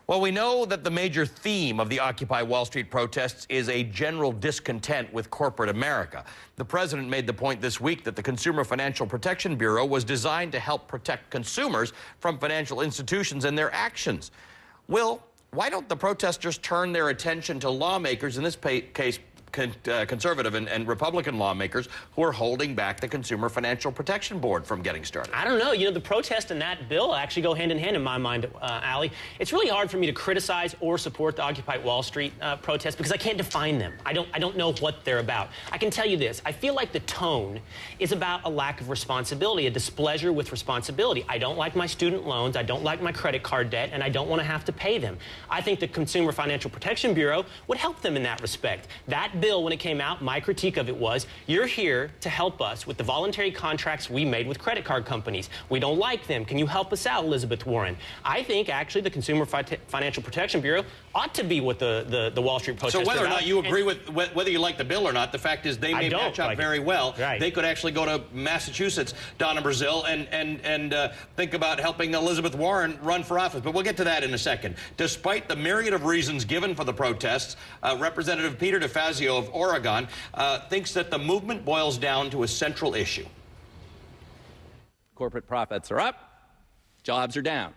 Well, we know that the major theme of the Occupy Wall Street protests is a general discontent with corporate America. The president made the point this week that the Consumer Financial Protection Bureau was designed to help protect consumers from financial institutions and their actions. Will, why don't the protesters turn their attention to lawmakers, in this case conservative and Republican lawmakers, who are holding back the Consumer Financial Protection Board from getting started? I don't know. You know, the protest and that bill actually go hand in hand in my mind, Ali. It's really hard for me to criticize or support the Occupy Wall Street protests because I can't define them. I don't know what they're about. I can tell you this. I feel like the tone is about a lack of responsibility, a displeasure with responsibility. I don't like my student loans, I don't like my credit card debt, and I don't want to have to pay them. I think the Consumer Financial Protection Bureau would help them in that respect. That bill, when it came out, my critique of it was, you're here to help us with the voluntary contracts we made with credit card companies. We don't like them. Can you help us out, Elizabeth Warren? I think, actually, the Consumer Financial Protection Bureau ought to be what the Wall Street protesters. So whether or not you agree with whether you like the bill or not, the fact is they may match up very well. Right. They could actually go to Massachusetts, Donna Brazil, and think about helping Elizabeth Warren run for office. But we'll get to that in a second. Despite the myriad of reasons given for the protests, Representative Peter DeFazio of Oregon thinks that the movement boils down to a central issue. Corporate profits are up, jobs are down.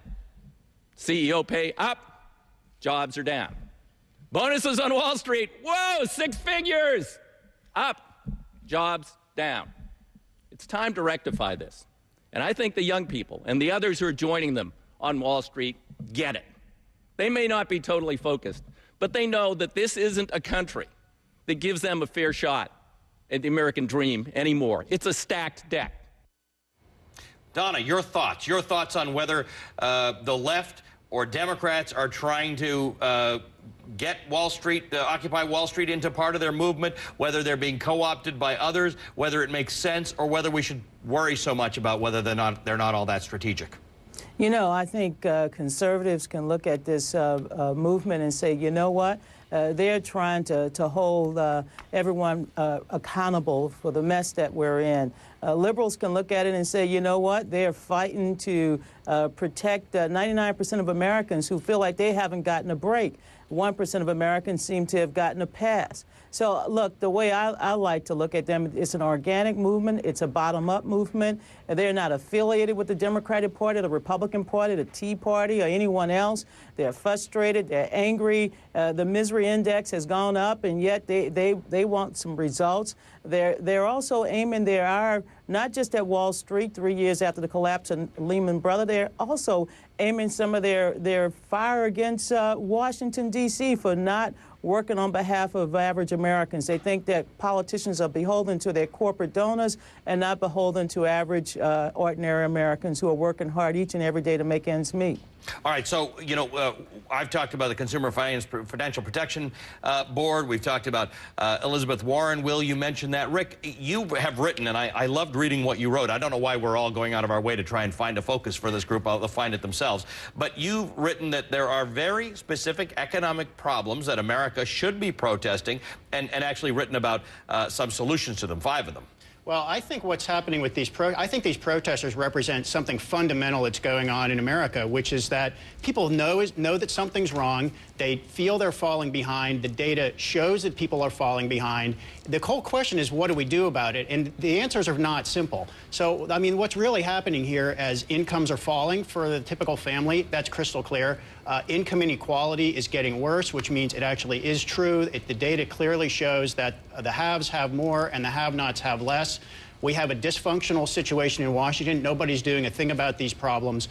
CEO pay up, jobs are down. Bonuses on Wall Street, whoa, 6 figures, up, jobs down. It's time to rectify this. And I think the young people and the others who are joining them on Wall Street get it. They may not be totally focused, but they know that this isn't a country that gives them a fair shot at the American dream anymore. It's a stacked deck. Donna, your thoughts on whether the left or Democrats are trying to get Wall Street, Occupy Wall Street into part of their movement, whether they're being co-opted by others, whether it makes sense, or whether we should worry so much about whether they're not all that strategic. You know, I think conservatives can look at this movement and say, you know what? They're trying to hold everyone accountable for the mess that we're in. Liberals can look at it and say, you know what? They're fighting to protect 99% of Americans who feel like they haven't gotten a break. 1% of Americans seem to have gotten a pass. So, look, the way I like to look at them, it's an organic movement. It's a bottom-up movement. They're not affiliated with the Democratic Party, the Republican Party, the Tea Party, or anyone else. They're frustrated. They're angry. The misery index has gone up, and yet they want some results. They're also aiming their ire not just at Wall Street 3 years after the collapse of Lehman Brothers. They're also aiming some of their fire against Washington, D.C. for not working on behalf of average Americans. They think that politicians are beholden to their corporate donors and not beholden to average, ordinary Americans who are working hard each and every day to make ends meet. All right, so, you know, I've talked about the Consumer Financial Protection Board. We've talked about Elizabeth Warren. Will, you mentioned that. Rick, you have written, and I loved reading what you wrote. I don't know why we're all going out of our way to try and find a focus for this group. They'll find it themselves. But you've written that there are very specific economic problems that America should be protesting, and actually written about some solutions to them, 5 of them. Well, I think what's happening with these these protesters represent something fundamental that's going on in America, which is that people know that something's wrong. They feel they're falling behind. The data shows that people are falling behind. The whole question is, what do we do about it? And the answers are not simple. So, I mean, what's really happening here as incomes are falling for the typical family, that's crystal clear. Income inequality is getting worse, which means it actually is true. The data clearly shows that the haves have more and the have-nots have less. We have a dysfunctional situation in Washington. Nobody's doing a thing about these problems.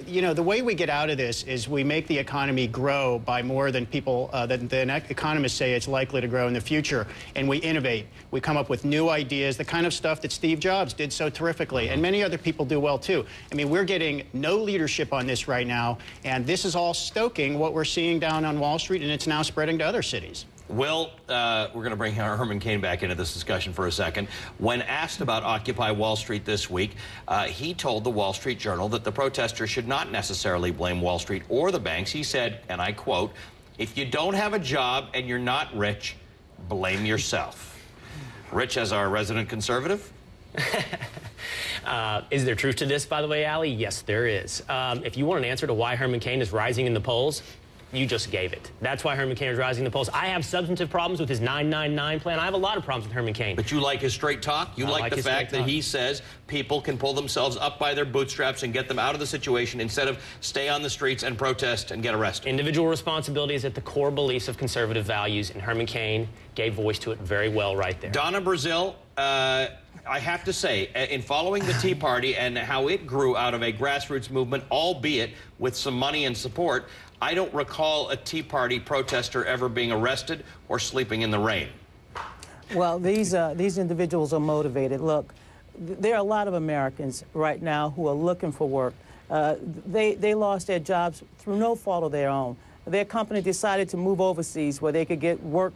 You know, the way we get out of this is we make the economy grow by more than than economists say it's likely to grow in the future, and we innovate. We come up with new ideas, the kind of stuff that Steve Jobs did so terrifically, and many other people do well too. I mean, we're getting no leadership on this right now, and this is all stoking what we're seeing down on Wall Street, and it's now spreading to other cities. Will, we're going to bring Herman Cain back into this discussion for a second. When asked about Occupy Wall Street this week, he told the Wall Street Journal that the protesters should not necessarily blame Wall Street or the banks. He said, and I quote, "If you don't have a job and you're not rich, blame yourself." Rich, as our resident conservative? Is there truth to this, by the way, Allie? Yes, there is. If you want an answer to why Herman Cain is rising in the polls, you just gave it. That's why Herman Cain is rising in the polls. I have substantive problems with his 999 plan. I have a lot of problems with Herman Cain. But you like his straight talk? You like the fact that he says people can pull themselves up by their bootstraps and get them out of the situation instead of stay on the streets and protest and get arrested. Individual responsibility is at the core beliefs of conservative values, and Herman Cain gave voice to it very well right there. Donna Brazile, I have to say, in following the Tea Party and how it grew out of a grassroots movement, albeit with some money and support, I don't recall a Tea Party protester ever being arrested or sleeping in the rain. Well, these individuals are motivated. Look, there are a lot of Americans right now who are looking for work. They lost their jobs through no fault of their own. Their company decided to move overseas where they could get work,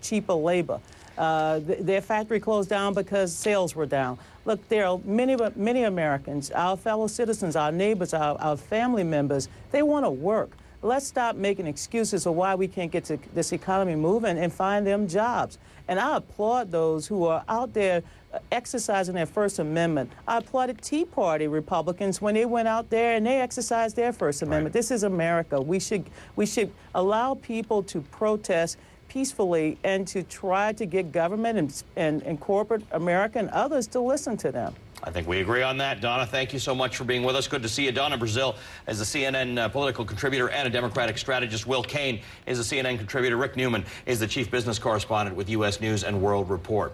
cheaper labor. Their factory closed down because sales were down. Look, there are many Americans, our fellow citizens, our neighbors, our family members, they want to work. Let's stop making excuses of why we can't get to this economy moving and find them jobs. And I applaud those who are out there exercising their First Amendment. I applauded Tea Party Republicans when they went out there and they exercised their First Amendment. Right. This is America. We should allow people to protest peacefully and to try to get government and corporate America and others to listen to them. I think we agree on that. Donna, thank you so much for being with us. Good to see you. Donna Brazile is a CNN political contributor and a Democratic strategist. Will Cain is a CNN contributor. Rick Newman is the chief business correspondent with U.S. News and World Report.